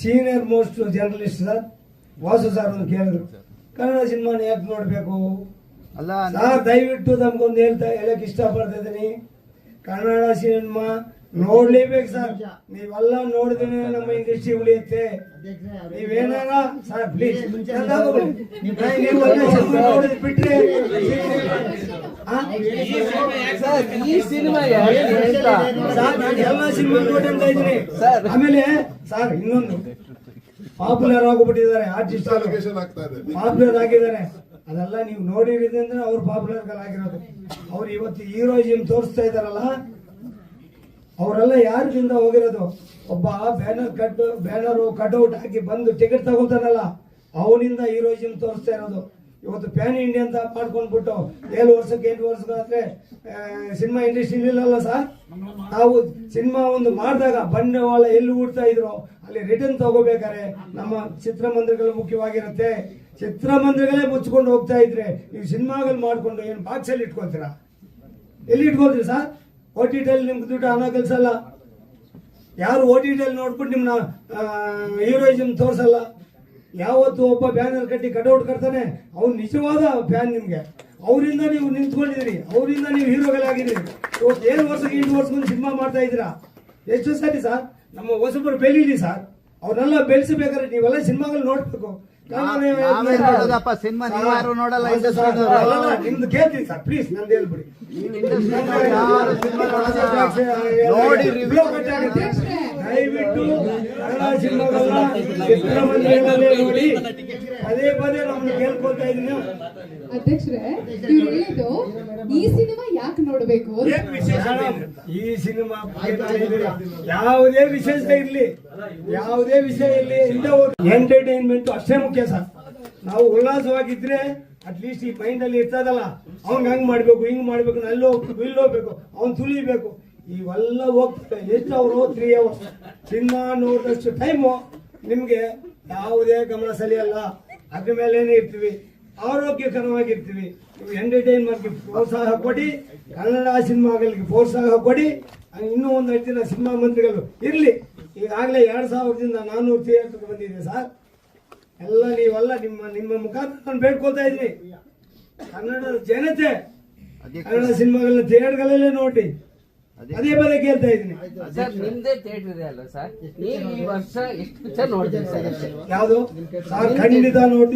Senior most journalist sir Vasu sir ಒಂದು ಕೇಳಿದ್ರು, ಕನ್ನಡ ಸಿನಿಮಾನ ಯಾಕೆ ನೋಡ್ಬೇಕು ಅಲ್ಲ ಸರ್? ದಯವಿಟ್ಟು ನಮ್ಗೊಂದು ಹೇಳಕ್ ಇಷ್ಟಪಡ್ತಾ ಇದ್ದೀನಿ, ಕನ್ನಡ ಸಿನಿಮಾ ನೋಡ್ಲೇಬೇಕು ಸರ್. ನೀವೆಲ್ಲ ನೋಡಿದ್ರೆ ನಮ್ಮ ಇಂಡಸ್ಟ್ರಿ ಉಳಿಯುತ್ತೆ. ನೀವೇನಾರ ಸರ್ ಪ್ಲೀಸ್ ಬಿಟ್ರೆ ಈ ಸಿನಿಮಾ ಎಲ್ಲ ಸಿನಿಮಾ ನೋಡಿ ಅಂತ ಇದ್ದೀನಿ. ಆಮೇಲೆ ಸರ್ ಇನ್ನೊಂದು ಪಾಪ್ಯುಲರ್ ಆಗೋಗ್ಬಿಟ್ಟಿದ್ದಾರೆ, ಆರ್ಟಿಸ್ಟ್ ಪಾಪ್ಯುಲರ್ ಆಗಿದ್ದಾರೆ. ಅದೆಲ್ಲ ನೀವು ನೋಡಿರೋದು ಅಂದ್ರೆ ಅವ್ರು ಪಾಪ್ಯುಲರ್ ಆಗಿರೋದು. ಅವ್ರು ಇವತ್ತು ಹೀರೋಯಿಸಮ್ ತೋರಿಸ್ತಾ ಇದಾರಲ್ಲ, ಅವರೆಲ್ಲ ಯಾರಿಂದ ಹೋಗಿರೋದು? ಒಬ್ಬ ಬ್ಯಾನರ್ ಕಟ್ಔಟ್ ಹಾಕಿ ಬಂದು ಟಿಕೆಟ್ ತಗೋತಾನಲ್ಲ, ಅವನಿಂದ ಹೀರೋಯಿಸಮ್ ತೋರಿಸ್ತಾ ಇರೋದು. ಇವತ್ತು ಪ್ಯಾನ್ ಇಂಡಿಯಾ ಅಂತ ಮಾಡ್ಕೊಂಡ್ಬಿಟ್ಟು 7 ವರ್ಷಕ್ಕೆ 8 ವರ್ಷಕ್ಕೆ ಸಿನಿಮಾ ಇಂಡಸ್ಟ್ರಿ ಇರಲಿಲ್ಲ ಸರ್. ನಾವು ಸಿನಿಮಾ ಒಂದು ಮಾಡಿದಾಗ ಬಂಡವಾಳ ಎಲ್ಲಿ ಹೂಡ್ತಾ ಇದ್ರು ಅಲ್ಲಿ ರಿಟರ್ನ್ ತಗೋಬೇಕಾರೆ ನಮ್ಮ ಚಿತ್ರಮಂದಿರಗಳು ಮುಖ್ಯವಾಗಿರುತ್ತೆ. ಚಿತ್ರಮಂದಿರಗಳೇ ಮುಚ್ಕೊಂಡು ಹೋಗ್ತಾ ಇದ್ರೆ ನೀವು ಸಿನಿಮಾಗಳು ಮಾಡ್ಕೊಂಡು ಏನು ಬಾಕ್ಸ್ ಅಲ್ಲಿ ಇಟ್ಕೊಳ್ತೀರಾ? ಎಲ್ಲಿ ಇಟ್ಕೊಳ್ತೀರಿ ಸರ್? OTT ನಿಮ್ಗೆ ದುಡ್ಡು ಹಣ ಕಲ್ಸಲ್ಲ. ಯಾರು OTT ನೋಡ್ಬಿಟ್ಟು ನಿಮ್ನ ಹೀರೋಯಿಸಮ್ ತೋರ್ಸಲ್ಲ. ಯಾವತ್ತು ಒಬ್ಬ ಬ್ಯಾನರ್ ಕಟ್ಟಿ ಕಟೌಟ್ ಕಟ್ತಾನೆ, ಅವ್ನು ನಿಜವಾದ ಫ್ಯಾನ್ ನಿಮ್ಗೆ. ಅವರಿಂದ ನೀವು ನಿಂತ್ಕೊಂಡಿದ್ದೀರಿ, ಅವರಿಂದ ನೀವು ಹೀರೋಗಳಾಗಿದ್ದೀರಿ. ಇವತ್ತು 7 ವರ್ಷಕ್ಕೆ 8 ವರ್ಷಕ್ಕೆ ಸಿನಿಮಾ ಮಾಡ್ತಾ ಇದ್ದೀರಾ. ಎಷ್ಟು ಸರಿ ಸರ್ ನಮ್ಮ ಹೊಸಬರು ಬೆಳೀಲಿ ಸರ್. ಅವ್ರನ್ನೆಲ್ಲ ಬೆಳೆಸಬೇಕಾದ್ರೆ ನೀವೆಲ್ಲ ಸಿನಿಮಾಗಳು ನೋಡ್ಬೇಕು. ಸಿನಿಮಾ ನೋಡಲ್ಲ, ನಿಮ್ದು ಕೇಳ್ತೀನಿ ಸರ್ ಪ್ಲೀಸ್, ನಂದು ಹೇಳ್ಬಿಡಿ. ನೋಡಿ ದಯವಿಟ್ಟು ಕನ್ನಡ ಸಿನಿಮಾಗಳನ್ನ ಚಿತ್ರಮಂದಿರಗಳಲ್ಲೇ ನೋಡಿ. ಪದೇ ಪದೇ ನಮ್ಗೆ ಕೇಳ್ಕೊಳ್ತಾ ಇದೀನಿ ಅಧ್ಯಕ್ಷರೇ, ಇವ್ರು ಹೇಳಿದ್ದು ಈ ಸಿನಿಮಾ ಯಾಕೆ ನೋಡ್ಬೇಕು? ಈ ಸಿನಿಮಾ ಯಾವುದೇ ವಿಶೇಷ ಇರ್ಲಿ, ಯಾವುದೇ ವಿಷಯ ಇರ್ಲಿ, ಎಂಟರ್ಟೈನ್ಮೆಂಟ್ ಅಷ್ಟೇ ಮುಖ್ಯ ಸರ್. ನಾವು ಉಲ್ಲಾಸವಾಗಿದ್ರೆ ಅಟ್ಲೀಸ್ಟ್ ಈ ಮೈಂಡ್ ಅಲ್ಲಿ ಇರ್ತದಲ್ಲ, ಅವ್ನ್ ಹಂಗ್ ಮಾಡ್ಬೇಕು, ಹಿಂಗ್ ಮಾಡ್ಬೇಕು, ಅಲ್ಲಿ ಹೋಗ್ಬೇಕು, ಇಲ್ಲಿ ಹೋಗ್ಬೇಕು, ಅವ್ನ್ ತುಳಿಬೇಕು, ಇವೆಲ್ಲ ಹೋಗ್ತದೆ. ಎಷ್ಟು ಅವರು 3 hours ಸಿನಿಮಾ ನೋಡಿದಷ್ಟು ಟೈಮು ನಿಮ್ಗೆ ಯಾವುದೇ ಗಮನ ಸೆಳೆಯಲ್ಲ. ಅದ್ರ ಮೇಲೇನೆ ಇರ್ತೀವಿ, ಆರೋಗ್ಯಕರವಾಗಿರ್ತೀವಿ. ನೀವು ಎಂಟರ್ಟೈನ್ ಮಾಡಿ ಪ್ರೋತ್ಸಾಹ ಕೊಡಿ, ಕನ್ನಡ ಸಿನಿಮಾಗಳಿಗೆ ಪ್ರೋತ್ಸಾಹ ಕೊಡಿ. ಇನ್ನೂ ಒಂದು 5 ದಿನ ಸಿನಿಮಾ ಮಂತ್ರಿಗಳು ಇರ್ಲಿ. ಈಗಾಗಲೇ 2000ದಿಂದ 400 ಥಿಯೇಟರ್ಗೆ ಬಂದಿದೆ ಸರ್. ಎಲ್ಲ ನೀವೆಲ್ಲ ನಿಮ್ಮ ಮುಖಾಂತರ ನಾನು ಬೇಡ್ಕೊಳ್ತಾ ಇದ್ದೀನಿ, ಕನ್ನಡದ ಜನತೆ ಕನ್ನಡ ಸಿನಿಮಾಗಳನ್ನ ಥಿಯೇಟರ್ಗಳಲ್ಲೇ ನೋಡಿ. ಅದೇ ಪದೇ ಕೇಳ್ತಾ ಇದ್ದೀನಿ. ನಿಮ್ದೇ ಥಿಯೇಟರ್ ಇದೆ ಅಲ್ಲ ಸರ್, ನೀವು ಈ ವರ್ಷ ಎಷ್ಟು ಪಿಕ್ಚರ್ ನೋಡ್ತೀರಿ ಸರ್? ಯಾವುದು ಸರ್? ಖಂಡಿತ ನೋಡಿ.